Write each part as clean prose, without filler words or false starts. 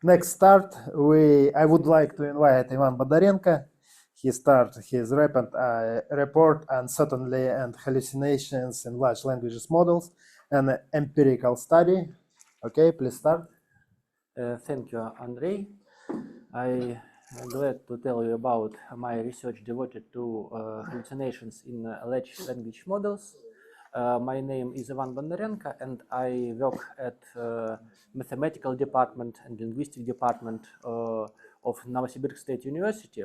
Next start, I would like to invite Iván Bondarenko. He started his report on certainty and hallucinations in large languages models, an empirical study. Okay, please start. Thank you, Andrei. I'm glad to tell you about my research devoted to hallucinations in large language models. My name is Iván Bondarenko, and I work at mathematical department and linguistic department of Novosibirsk State University.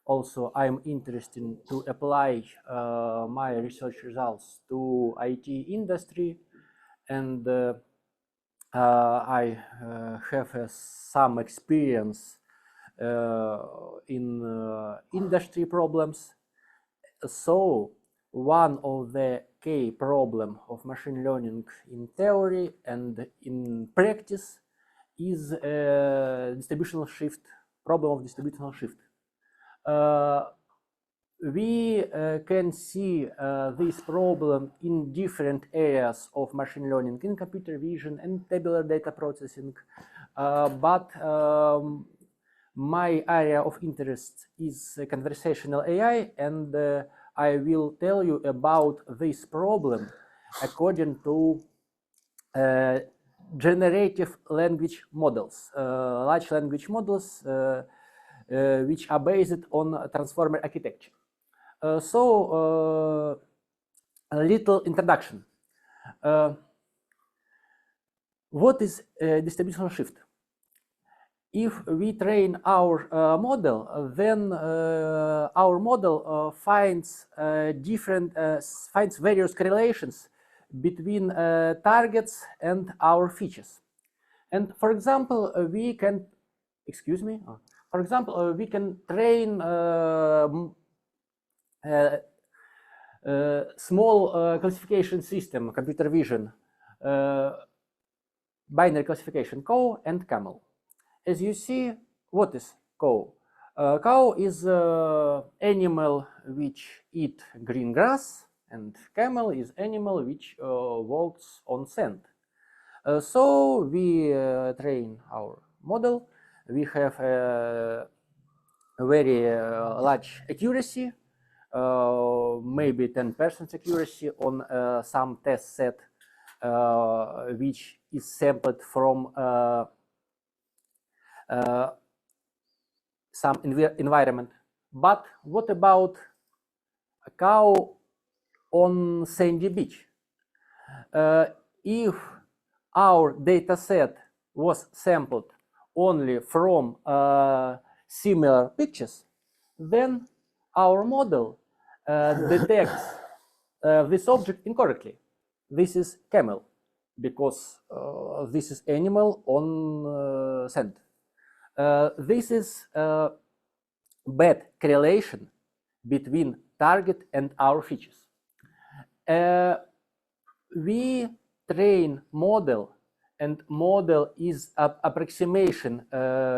Also, I'm interested to apply my research results to IT industry, and I have some experience in industry problems. So one of the key problem of machine learning in theory and in practice is distributional shift, problem of distributional shift. We can see this problem in different areas of machine learning, in computer vision and tabular data processing, but my area of interest is conversational AI, and I will tell you about this problem according to generative language models, large language models which are based on transformer architecture. So a little introduction. What is distributional shift? If we train our model, then our model finds various correlations between targets and our features. And for example, we can, we can train small classification system, computer vision, binary classification, cow and camel. As you see, what is cow? Cow is animal which eat green grass, and camel is animal which walks on sand. So we train our model. We have a very large accuracy, maybe 10% accuracy on some test set, which is sampled from some environment. But what about a cow on sandy beach? If our data set was sampled only from similar pictures, then our model detects this object incorrectly. This is camel, because this is animal on sand. This is bad correlation between target and our features. We train model, and model is an approximation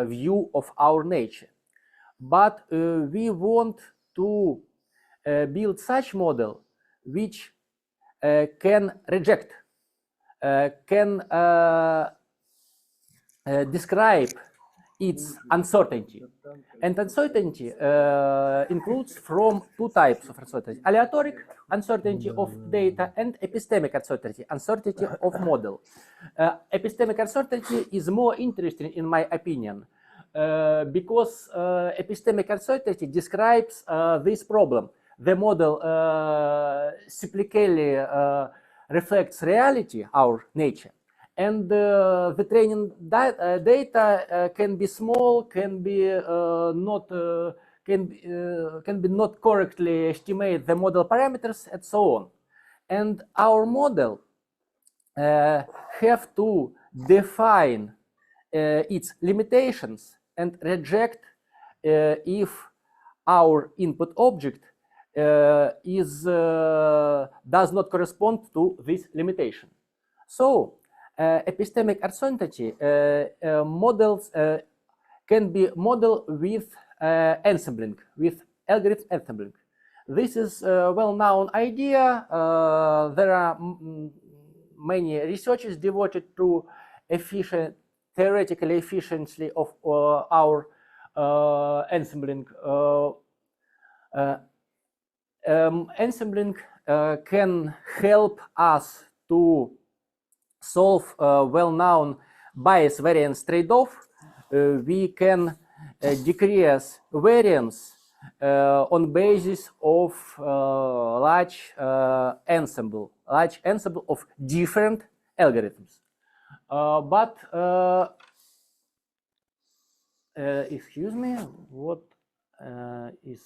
view of our nature. But we want to build such model which can reject, can describe its uncertainty. And uncertainty includes from two types of uncertainty: aleatoric uncertainty of data and epistemic uncertainty, uncertainty of model. Epistemic uncertainty is more interesting in my opinion, because epistemic uncertainty describes this problem. The model cyclically reflects reality, our nature, and the training data can be small, can be not correctly estimate the model parameters, and so on. And our model have to define its limitations and reject if our input object does not correspond to this limitation. So epistemic uncertainty models can be modeled with ensembling, with algorithm ensembling. This is a well-known idea. There are many researchers devoted to efficient theoretically efficiency of our ensembling. Ensembling can help us to solve well-known bias variance trade-off. We can decrease variance on basis of large ensemble of different algorithms. But excuse me, what is?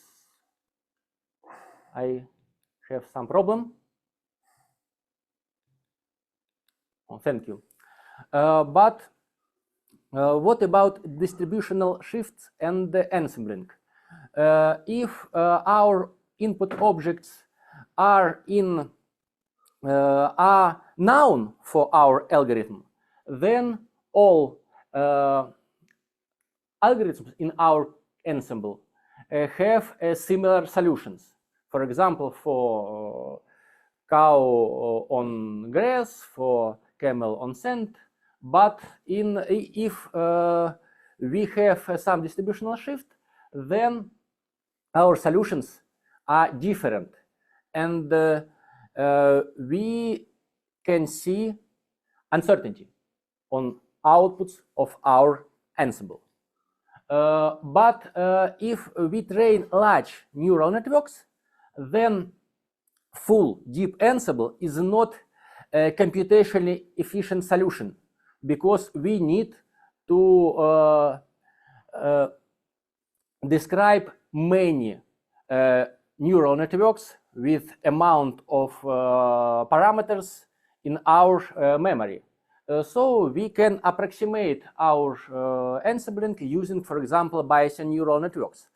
I have some problem. Oh, thank you. But what about distributional shifts and the ensembling? If our input objects are known for our algorithm, then all algorithms in our ensemble have similar solutions. For example, for cow on grass, for camel on sand. But if we have some distributional shift, then our solutions are different, and we can see uncertainty on outputs of our ensemble. But if we train large neural networks, then full deep ensemble is not a computationally efficient solution, because we need to describe many neural networks with amount of parameters in our memory. So we can approximate our ensembling using, for example, Bayesian neural networks.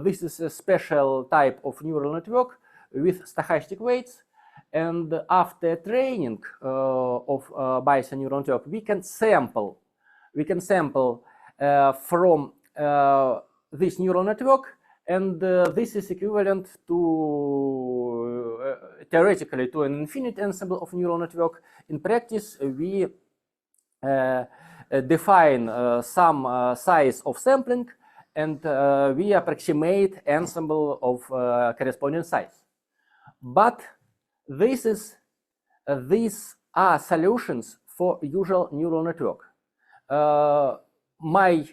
This is a special type of neural network with stochastic weights, and after training of Bayesian neural network, we can sample from this neural network, and this is equivalent to theoretically to an infinite ensemble of neural network. In practice, we define some size of sampling, and we approximate ensemble of corresponding size. But these are solutions for usual neural network. My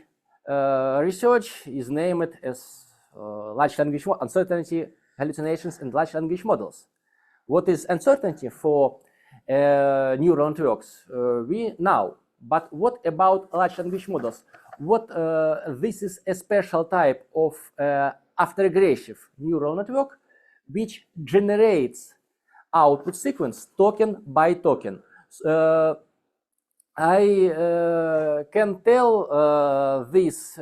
research is named as large language uncertainty, hallucinations, and large language models. What is uncertainty for neural networks? We know. But what about large language models? This is a special type of after-regressive neural network which generates output sequence token by token. I can tell this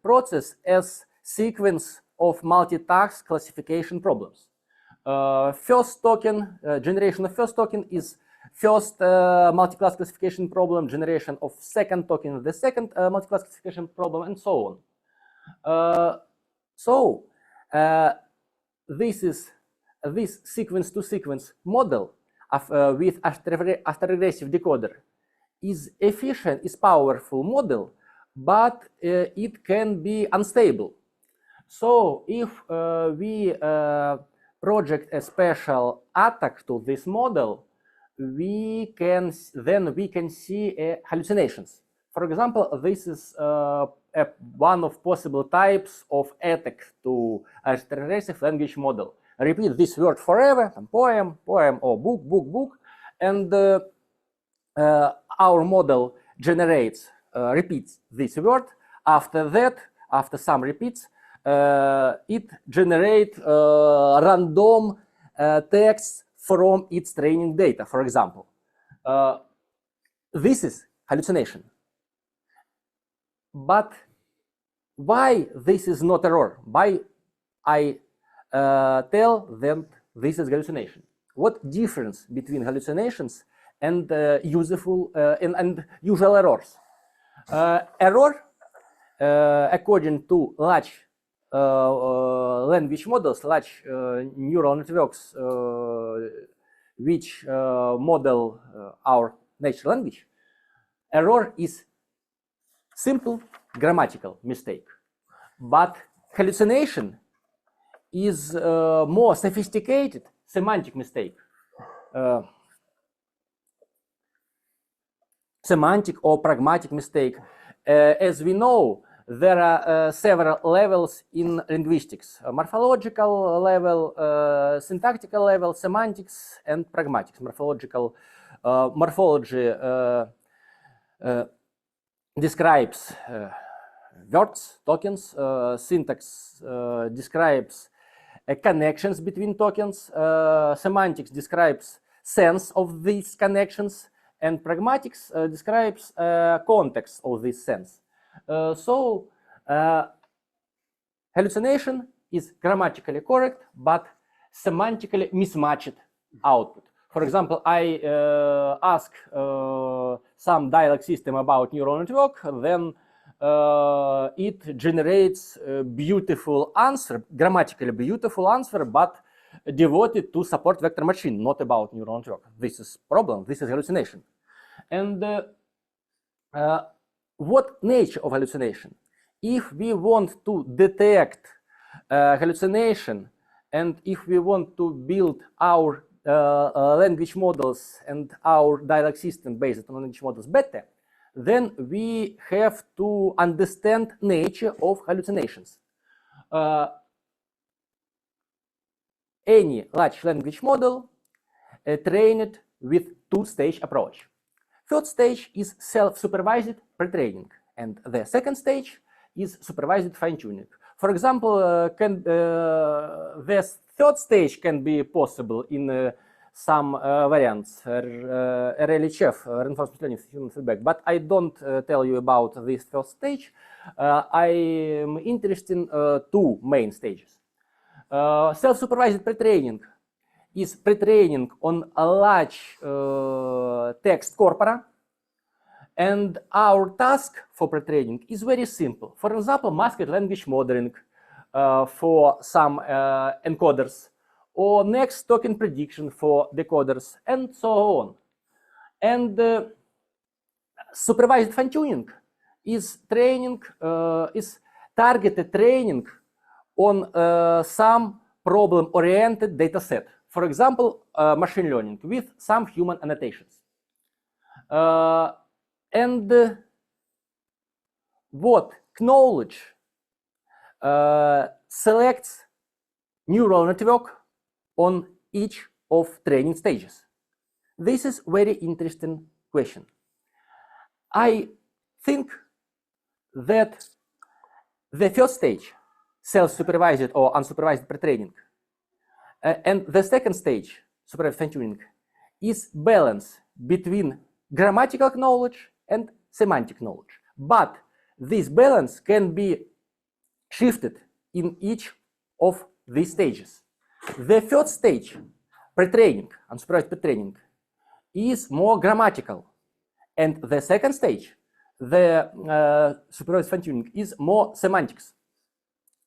process as sequence of multi-task classification problems. First token, generation of first token is first multi-class classification problem, generation of second token, the second multi-class classification problem, and so on. This sequence-to-sequence model of, with after-regressive decoder is efficient, is powerful model, but it can be unstable. So if we project a special attack to this model, we can see hallucinations. For example, this is one of possible types of attack to a regressive language model. Repeat this word forever, poem, or book, and our model generates, repeats this word. After that, after some repeats, it generates random text from its training data, for example. This is hallucination. But why this is not error? Why I tell them this is hallucination? What difference between hallucinations and useful and usual errors? Error, according to large language models, large neural networks which model our natural language, error is simple grammatical mistake. But hallucination is more sophisticated semantic mistake. Semantic or pragmatic mistake. As we know, there are several levels in linguistics: morphological level, syntactical level, semantics, and pragmatics. Morphology describes words, tokens. Syntax describes connections between tokens. Semantics describes sense of these connections, and pragmatics describes context of this sense. So hallucination is grammatically correct, but semantically mismatched output. For example, I ask some dialogue system about neural network, then it generates a beautiful answer, grammatically beautiful answer, but devoted to support vector machine, not about neural network. This is problem. This is hallucination. And what nature of hallucination? If we want to detect hallucination, and if we want to build our language models and our dialogue system based on language models better, then we have to understand nature of hallucinations. Any large language model trained with two-stage approach. First stage is self-supervised pre-training, and the second stage is supervised fine-tuning. For example, the third stage can be possible in some variants, RLHF, reinforcement learning human feedback, but I don't tell you about this first stage. I am interested in two main stages. Self-supervised pre-training is pre-training on a large text corpora, and our task for pre-training is very simple. For example, masked language modeling for some encoders, or next token prediction for decoders, and so on. And supervised fine-tuning is training, is targeted training on some problem-oriented data set. For example, machine learning with some human annotations. And what knowledge selects neural network on each of training stages? This is very interesting question. I think that the first stage, self-supervised or unsupervised pre-training, and the second stage, supervised fine-tuning, is balance between grammatical knowledge and semantic knowledge. But this balance can be shifted in each of these stages. The first stage, pre-training, unsupervised pre-training, is more grammatical. And the second stage, the supervised fine-tuning, is more semantics.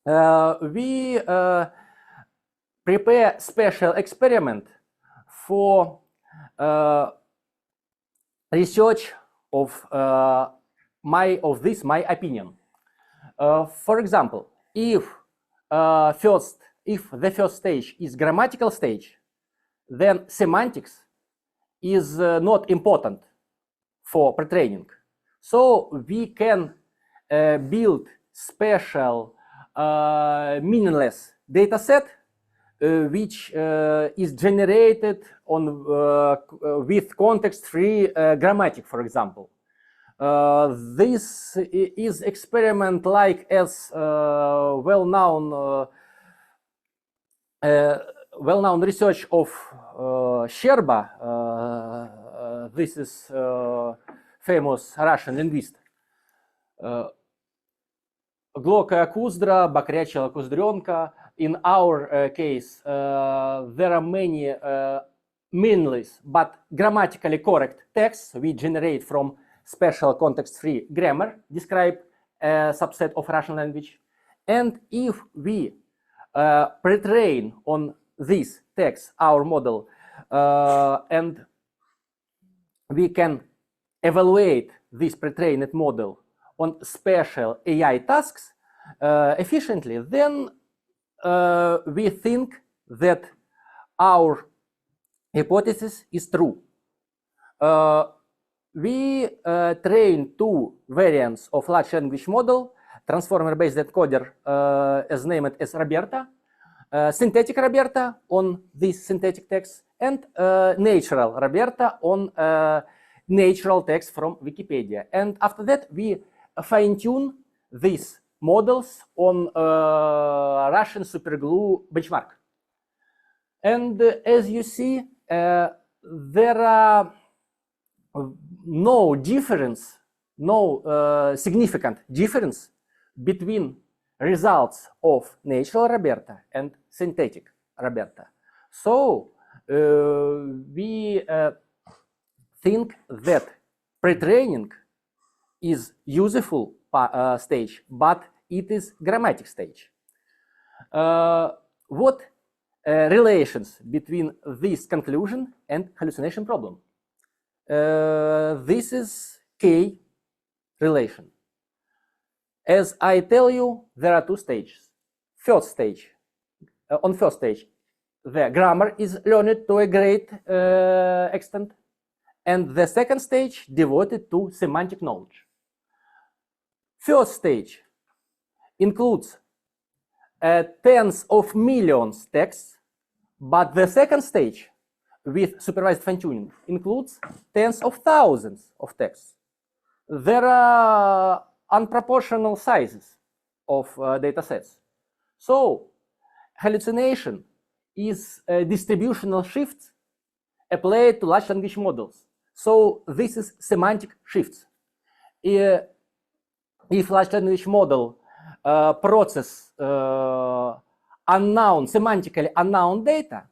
We prepare special experiment for research of my opinion. For example, if the first stage is grammatical stage, then semantics is not important for pre-training. So we can build special meaningless data set which is generated on with context-free grammatic, for example. This is experiment like as well-known research of Sherba. This is famous Russian linguist. Глока Куздра, Бакрячила Куздренко. In our case, there are many meaningless but grammatically correct texts we generate from special context-free grammar, describe a subset of Russian language. And if we pre-train on this text our model, and we can evaluate this pre-trained model on special AI tasks efficiently, then we think that our hypothesis is true. We train two variants of large language model, transformer-based encoder as named as Roberta, synthetic Roberta on this synthetic text, and natural Roberta on natural text from Wikipedia. And after that, we fine-tune these models on Russian superglue benchmark. And as you see, there are no difference, no significant difference between results of natural Roberta and synthetic Roberta. So we think that pre-training is useful stage, but it is grammatic stage. What relations between this conclusion and hallucination problem? This is K relation. As I tell you, there are two stages. First stage, on first stage, the grammar is learned to a great extent, and the second stage devoted to semantic knowledge. First stage includes tens of millions texts, but the second stage with supervised fine-tuning includes tens of thousands of texts. There are unproportional sizes of data sets. So hallucination is a distributional shift applied to large language models. So this is semantic shifts. If large language model process unknown, semantically unknown data,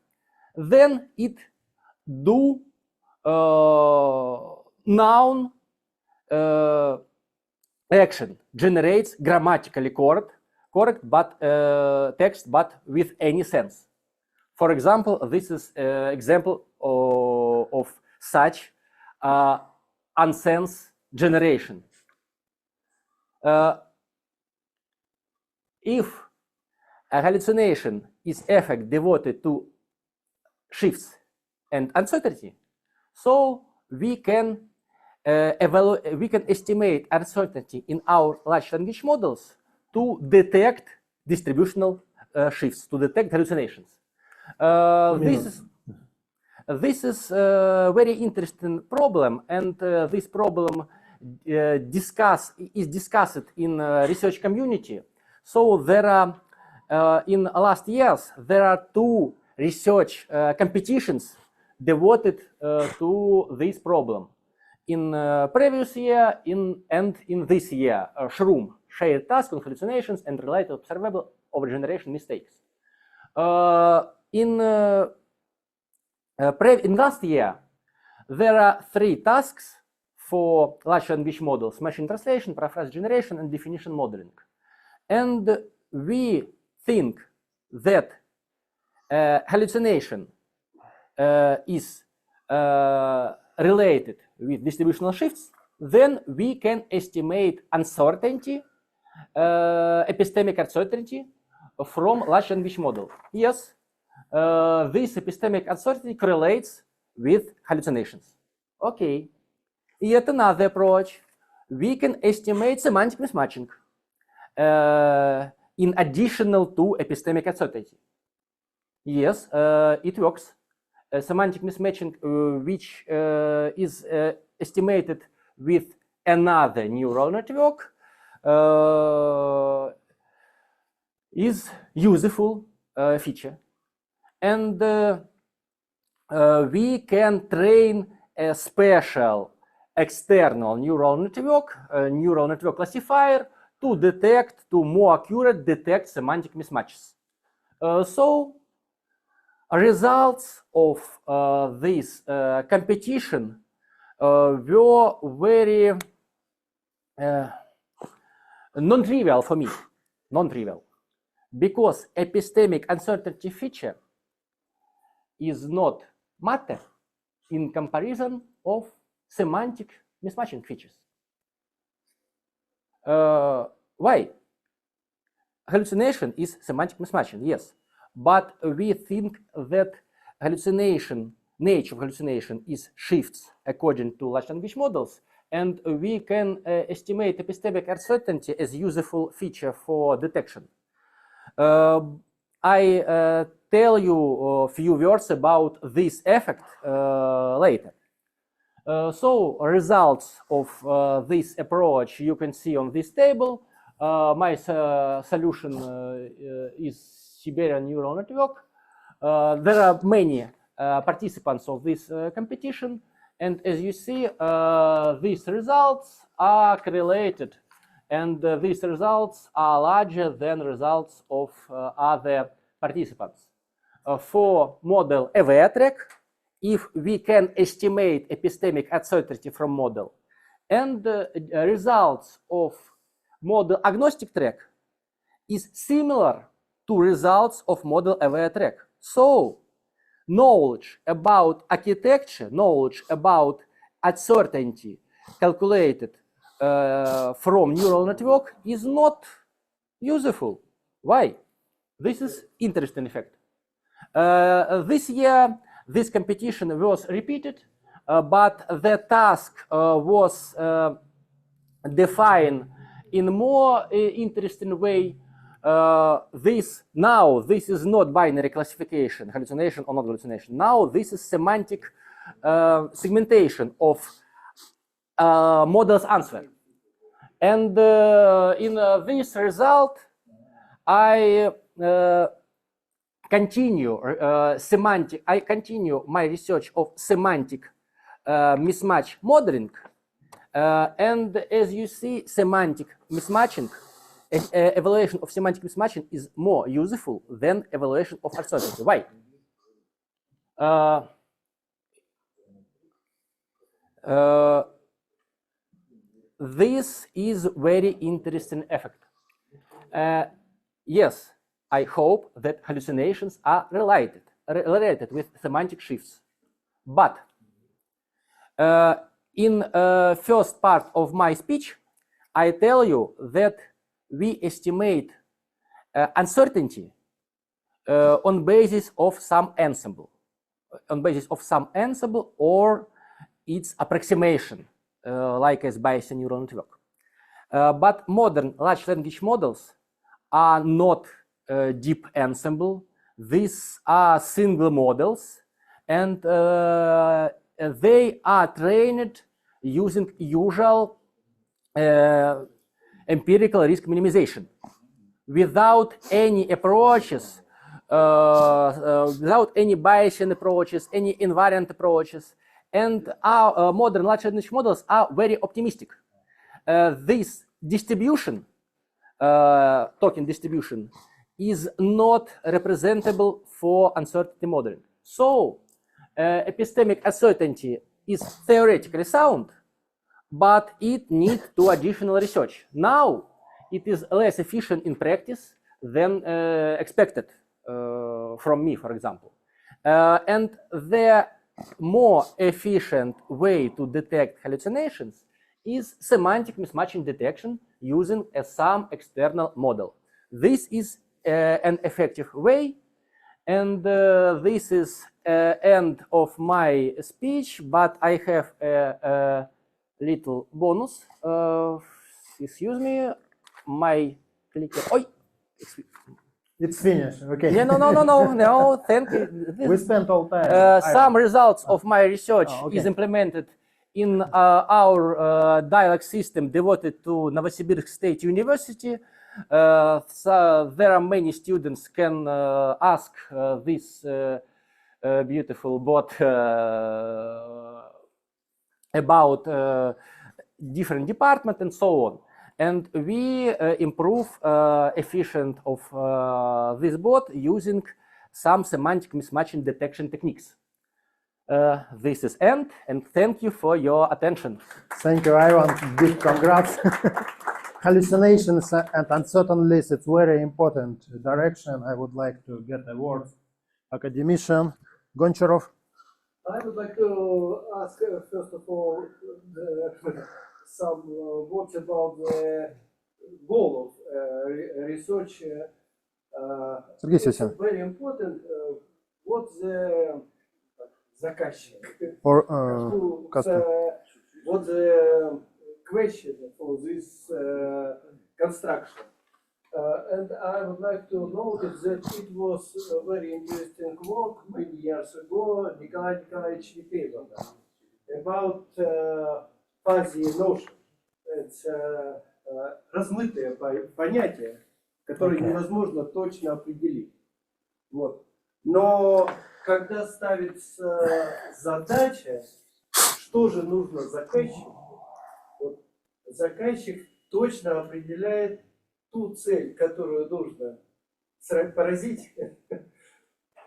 then it do noun action, generates grammatically correct but text, but with any sense. For example, this is an example of such unsense generation. If a hallucination is effect devoted to shifts and uncertainty, so we can estimate uncertainty in our large language models to detect distributional shifts, to detect hallucinations. This is a very interesting problem, and this problem is discussed in research community. So there are, in last years, there are two research competitions devoted to this problem. In previous year and in this year, SHROOM, shared task on hallucinations and related observable overgeneration mistakes. In last year, there are 3 tasks for large language models: machine translation, paraphrase generation, and definition modeling. And we think that hallucination is related with distributional shifts, then we can estimate uncertainty, epistemic uncertainty from large language model. Yes, this epistemic uncertainty correlates with hallucinations. Okay, yet another approach, we can estimate semantic mismatching in additional to epistemic uncertainty. Yes, it works. Semantic mismatching, which is estimated with another neural network, is useful feature. And we can train a special external neural network classifier to more accurate detect semantic mismatches. So results of this competition were very non-trivial for me, because epistemic uncertainty feature is not matter in comparison of semantic mismatching features. Why? Hallucination is semantic mismatching, yes, but we think that nature of hallucination is shifts according to large language models, and we can estimate epistemic uncertainty as useful feature for detection. I tell you a few words about this effect later. So results of this approach you can see on this table. My solution is Siberian neural network. There are many participants of this competition, and as you see, these results are correlated, and these results are larger than results of other participants. For model AVA track, if we can estimate epistemic uncertainty from model, and results of model agnostic track is similar to results of model AVA track. So knowledge about architecture, knowledge about uncertainty calculated from neural network is not useful. Why? This is interesting effect. This year, this competition was repeated, but the task was defined in a more interesting way. This is not binary classification, hallucination or not hallucination. Now this is semantic segmentation of model's answer. And in this result, I continue my research of semantic mismatch modeling. And as you see, semantic mismatching, evaluation of semantic mismatching is more useful than evaluation of uncertainty. Why? This is very interesting effect. Yes, I hope that hallucinations are related with semantic shifts. But in first part of my speech, I tell you that we estimate uncertainty on basis of some ensemble, or its approximation, like as Bayesian neural network. But modern large language models are not deep ensemble. These are single models, and they are trained using usual empirical risk minimization without any approaches, without any Bayesian approaches, any invariant approaches. And our modern large language models are very optimistic. This distribution, token distribution, is not representable for uncertainty modeling. So epistemic uncertainty is theoretically sound, but it needs to additional research. Now it is less efficient in practice than expected from me, for example. And the more efficient way to detect hallucinations is semantic mismatching detection using some external model. This is an effective way, and this is end of my speech, but I have a little bonus. Excuse me, my clicker. Oh, It's finished. Okay. No. Thank you. We spent all time. Some results of my research is implemented in our dialogue system devoted to Novosibirsk State University. So there are many students can ask this beautiful bot about different department and so on. And we improve efficiency of this bot using some semantic mismatching detection techniques. This is end, and thank you for your attention. Thank you, Ivan. Big congrats. Hallucinations and uncertainties, it's very important direction. I would like to get a word. Academician Goncharov. I would like to ask, first of all, some words about the goal of research. Сергей It's Сесин. very important what the заказчик, Or who, customer. what the question for this construction. And I would like to notice that it was a very interesting work many years ago, Nikolai Nikolaevich Vitelov, about fuzzy notion. It's размытое понятие, которое Okay. невозможно точно определить. Вот. Но когда ставится задача, что же нужно заказчику, вот, заказчик точно определяет ту цель, которую нужно поразить,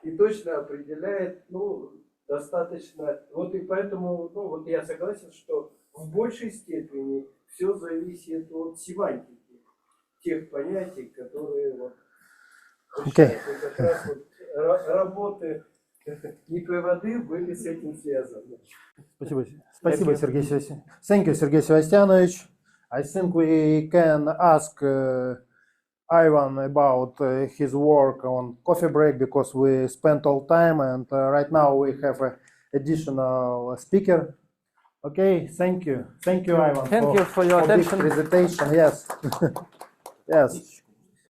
и точно определяет, ну, достаточно. Вот и поэтому, ну, вот я согласен, что в большей степени все зависит от семантики тех понятий, которые вот, Okay. как раз вот работы воды были с этим связаны. Спасибо, спасибо, Сергей Севастьянович. Thank you, Сергей Севастьянович. I think we can ask Ivan about his work on coffee break because we spent all time and right now we have an additional speaker. Okay, thank you, Ivan. Thank you for your this attention. presentation. Yes, yes.